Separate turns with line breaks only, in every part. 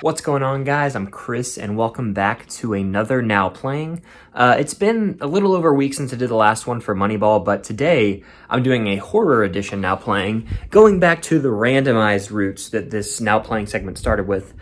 What's going on, guys? I'm Chris, and welcome back to another Now Playing. It's been a little over a week since I did the last one for Moneyball, but today I'm doing a horror edition Now Playing, going back to the randomized routes that this Now Playing segment started with.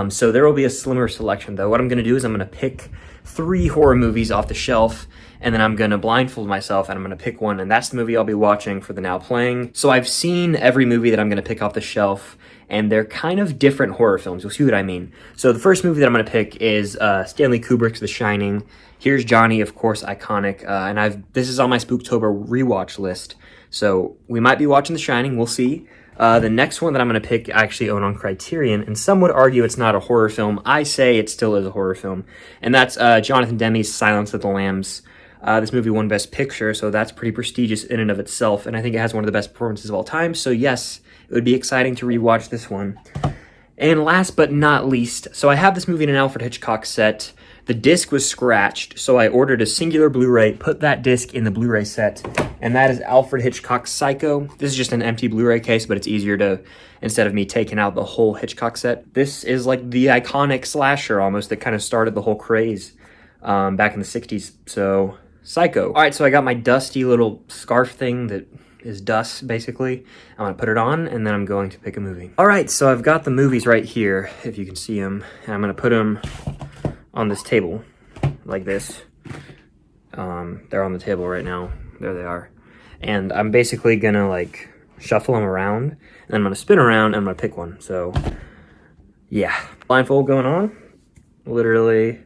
So there will be a slimmer selection, though. What I'm going to do is I'm going to pick 3 horror movies off the shelf, and then I'm going to blindfold myself, and I'm going to pick one, and that's the movie I'll be watching for the Now Playing. So I've seen every movie that I'm going to pick off the shelf, and they're kind of different horror films. You'll see what I mean. So the first movie that I'm going to pick is Stanley Kubrick's The Shining. Here's Johnny, of course, iconic. And this is on my Spooktober rewatch list. So we might be watching The Shining. We'll see. The next one that I'm going to pick I actually own on Criterion, and some would argue it's not a horror film. I say it still is a horror film. And that's Jonathan Demme's Silence of the Lambs. This movie won Best Picture, so that's pretty prestigious in and of itself, and I think it has one of the best performances of all time, so yes, it would be exciting to rewatch this one. And last but not least, so I have this movie in an Alfred Hitchcock set. The disc was scratched, so I ordered a singular Blu-ray, put that disc in the Blu-ray set, and that is Alfred Hitchcock Psycho. This is just an empty Blu-ray case, but it's easier to, instead of me taking out the whole Hitchcock set. This is like the iconic slasher almost that kind of started the whole craze back in the 60s, so Psycho. All right, so I got my dusty little scarf thing that is dust, basically. I'm gonna put it on, and then I'm going to pick a movie. All right, so I've got the movies right here, if you can see them, and I'm gonna put them on this table, like this. They're on the table right now. There they are. And I'm basically gonna, like, shuffle them around, and then I'm gonna spin around, and I'm gonna pick one. So, yeah. Blindfold going on. Literally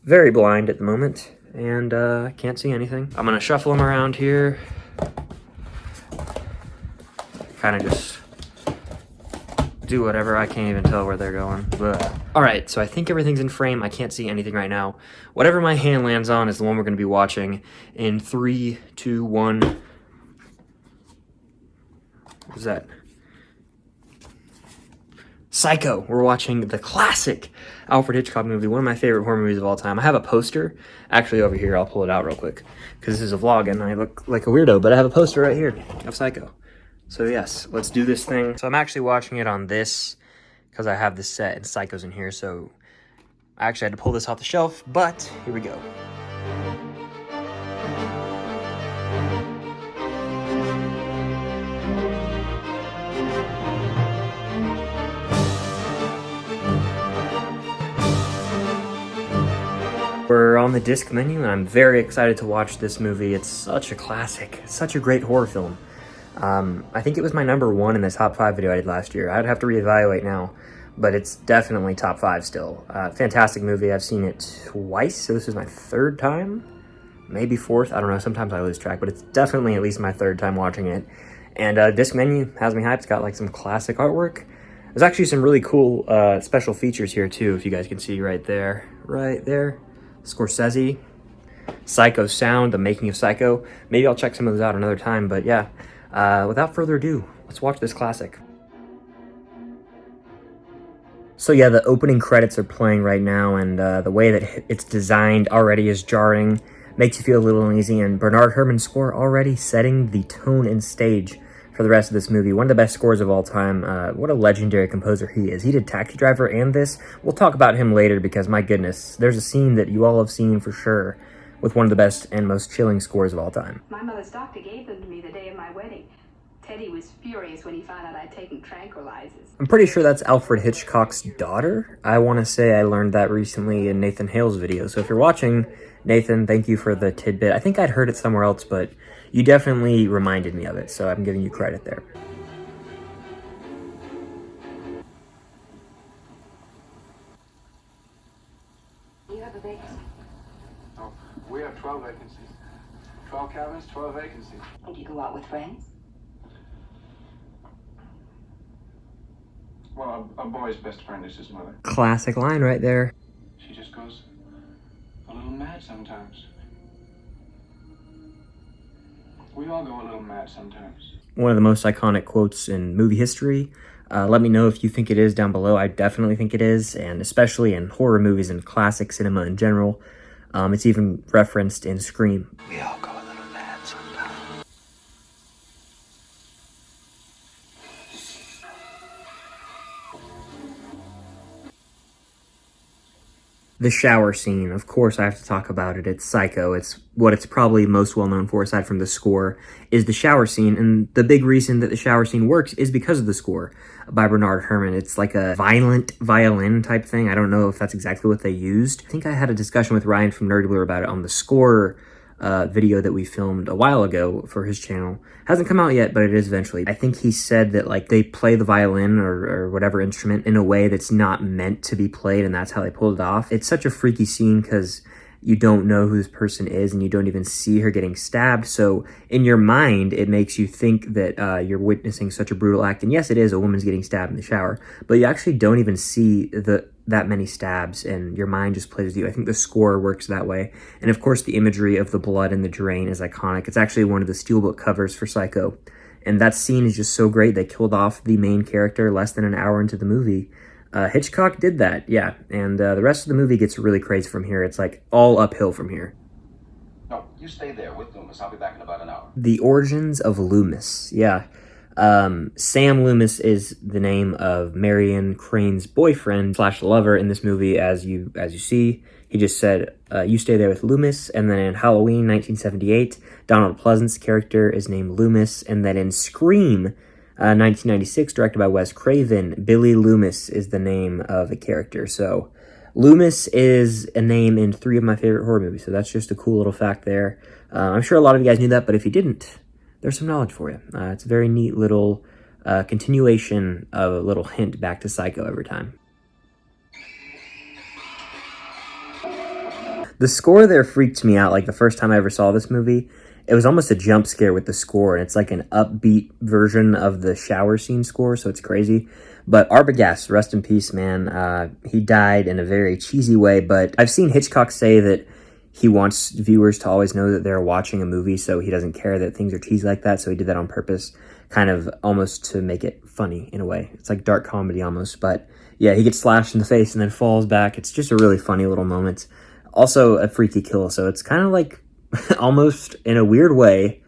very blind at the moment. And I can't see anything. I'm gonna shuffle them around here. Kind of just do whatever. I can't even tell where they're going. All right, so I think everything's in frame. I can't see anything right now. Whatever my hand lands on is the one we're gonna be watching in 3, 2, 1. What's that? Psycho. We're watching the classic Alfred Hitchcock movie, one of my favorite horror movies of all time. I have a poster actually over here. I'll pull it out real quick because this is a vlog and I look like a weirdo, but I have a poster right here of Psycho. So yes, let's do this thing. So I'm actually watching it on this because I have this set and Psycho's in here, so I actually had to pull this off the shelf, but here we go. We're on the disc menu, and I'm very excited to watch this movie. It's such a classic, such a great horror film. I think it was my number 1 in the top 5 video I did last year. I'd have to reevaluate now, but it's definitely top 5 still. Fantastic movie. I've seen it twice, so this is my 3rd time, maybe 4th. I don't know. Sometimes I lose track, but it's definitely at least my 3rd time watching it. And disc menu has me hyped. It's got like some classic artwork. There's actually some really cool special features here too, if you guys can see right there. Right there. Scorsese, Psycho sound, the making of Psycho. Maybe I'll check some of those out another time, but yeah, without further ado, let's watch this classic. So yeah, the opening credits are playing right now, and the way that it's designed already is jarring, makes you feel a little uneasy, and Bernard Herrmann's score already setting the tone and stage for the rest of this movie. One of the best scores of all time. What a legendary composer he is. He did Taxi Driver and this. We'll talk about him later because, my goodness, there's a scene that you all have seen for sure with one of the best and most chilling scores of all time.
My mother's doctor gave them to me the day of my wedding. Teddy was furious when he found out I'd taken tranquilizers.
I'm pretty sure that's Alfred Hitchcock's daughter. I want to say I learned that recently in Nathan Hale's video. So if you're watching, Nathan, thank you for the tidbit. I think I'd heard it somewhere else, but you definitely reminded me of it, so I'm giving you credit there.
Do you have a vacancy?
Oh, we have 12 vacancies. 12 cabins, 12 vacancies.
Would you go out with friends?
Well, a boy's best friend is his mother.
Classic line right there.
She just goes a little mad sometimes. We all go a little mad sometimes.
One of the most iconic quotes in movie history. Let me know if you think it is down below. I definitely think it is, and especially in horror movies and classic cinema in general. It's even referenced in Scream.
We all go a little mad sometimes.
The shower scene, of course I have to talk about it. It's Psycho. It's what it's probably most well known for, aside from the score, is the shower scene. And the big reason that the shower scene works is because of the score by Bernard Herrmann. It's like a violent violin type thing. I don't know if that's exactly what they used. I think I had a discussion with Ryan from Nerdy Blue about it on the score video that we filmed a while ago for his channel. Hasn't come out yet, but it is eventually. I think he said that like they play the violin or whatever instrument in a way that's not meant to be played, and that's how they pulled it off. It's such a freaky scene because you don't know who this person is and you don't even see her getting stabbed. So in your mind, it makes you think that you're witnessing such a brutal act. And yes, it is, a woman's getting stabbed in the shower, but you actually don't even see that many stabs, and your mind just plays with you. I think the score works that way. And of course, the imagery of the blood in the drain is iconic. It's actually one of the steelbook covers for Psycho. And that scene is just so great. They killed off the main character less than an hour into the movie. Hitchcock did that, yeah. And the rest of the movie gets really crazy from here. It's like all uphill from here.
No, you stay there with Loomis. I'll be back in about an hour.
The origins of Loomis, yeah. Sam Loomis is the name of Marion Crane's boyfriend / lover in this movie, as you see. He just said, you stay there with Loomis. And then in Halloween 1978, Donald Pleasant's character is named Loomis. And then in Scream 1996, directed by Wes Craven, Billy Loomis is the name of the character. So Loomis is a name in 3 of my favorite horror movies. So that's just a cool little fact there. I'm sure a lot of you guys knew that, but if you didn't, there's some knowledge for you. It's a very neat little continuation of a little hint back to Psycho every time. The score there freaked me out. Like the first time I ever saw this movie, it was almost a jump scare with the score, and it's like an upbeat version of the shower scene score, so it's crazy. But Arbogast, rest in peace, man. He died in a very cheesy way, but I've seen Hitchcock say that he wants viewers to always know that they're watching a movie, so he doesn't care that things are cheesy like that, so he did that on purpose, kind of almost to make it funny in a way. It's like dark comedy almost, but yeah, he gets slashed in the face and then falls back. It's just a really funny little moment. Also a freaky kill, so it's kind of like almost in a weird way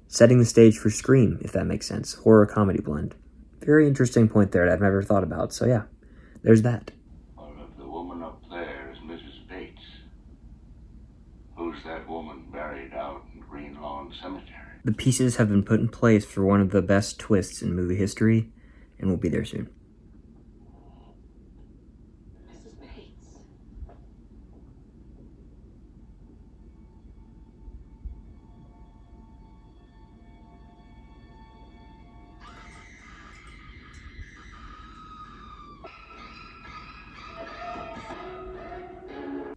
setting the stage for Scream, if that makes sense. Horror comedy blend. Very interesting point there that I've never thought about, so yeah, there's that.
Well, if the woman up there is Mrs. Bates, who's that woman buried out in Green Lawn Cemetery?
The pieces have been put in place for one of the best twists in movie history, and we'll be there soon.
Mrs. Bates.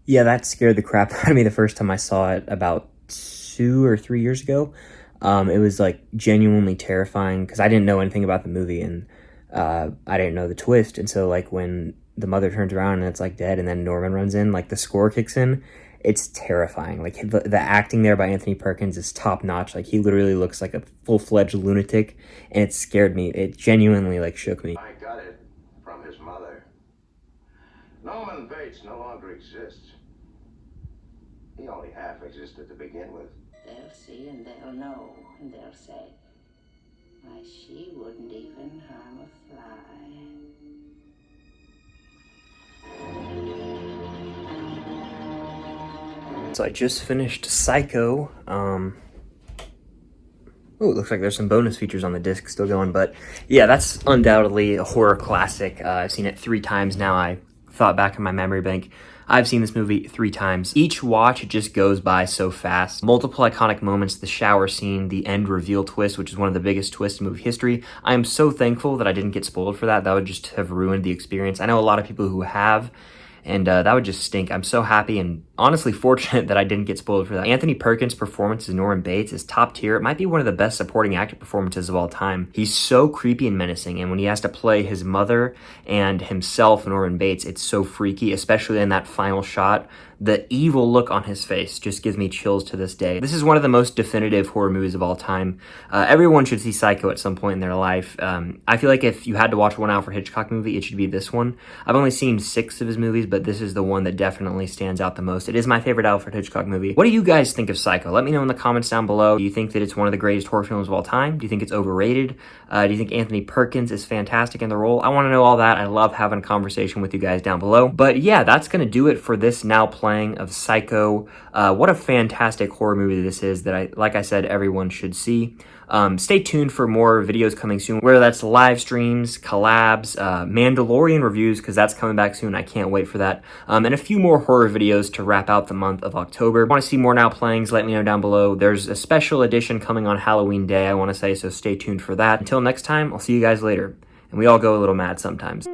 Yeah, that scared the crap out of me the first time I saw it about 2 or 3 years ago. It was like genuinely terrifying because I didn't know anything about the movie, and I didn't know the twist. And so like when the mother turns around and it's like dead and then Norman runs in, like the score kicks in, it's terrifying. Like the acting there by Anthony Perkins is top notch. Like he literally looks like a full-fledged lunatic, and it scared me. It genuinely like shook me.
I got it from his mother. Norman Bates no longer exists. He only half existed to begin with.
They'll see and they'll know, and they'll say, why, she wouldn't even harm a fly.
So I just finished Psycho. Oh, it looks like there's some bonus features on the disc still going, but yeah, that's undoubtedly a horror classic. I've seen it 3 times now. I thought back in my memory bank. I've seen this movie 3 times. Each watch, it just goes by so fast. Multiple iconic moments, the shower scene, the end reveal twist, which is one of the biggest twists in movie history. I am so thankful that I didn't get spoiled for that. That would just have ruined the experience. I know a lot of people who have, and that would just stink. I'm so happy and honestly fortunate that I didn't get spoiled for that. Anthony Perkins' performance as Norman Bates is top tier. It might be one of the best supporting actor performances of all time. He's so creepy and menacing, and when he has to play his mother and himself, Norman Bates, it's so freaky, especially in that final shot the evil look on his face just gives me chills to this day. This is one of the most definitive horror movies of all time. Everyone should see Psycho at some point in their life. I feel like if you had to watch one Alfred Hitchcock movie, it should be this one. I've only seen 6 of his movies, but this is the one that definitely stands out the most. It is my favorite Alfred Hitchcock movie. What do you guys think of Psycho? Let me know in the comments down below. Do you think that it's one of the greatest horror films of all time? Do you think it's overrated? Do you think Anthony Perkins is fantastic in the role? I want to know all that. I love having a conversation with you guys down below. But yeah, that's going to do it for this now playing of Psycho. What a fantastic horror movie this is that, like I said, everyone should see. Stay tuned for more videos coming soon, whether that's live streams, collabs, Mandalorian reviews, because that's coming back soon. I can't wait for that. And a few more horror videos to wrap out the month of October. Want to see more Now Playings? Let me know down below. There's a special edition coming on Halloween Day, I want to say, so stay tuned for that. Until next time, I'll see you guys later. And we all go a little mad sometimes.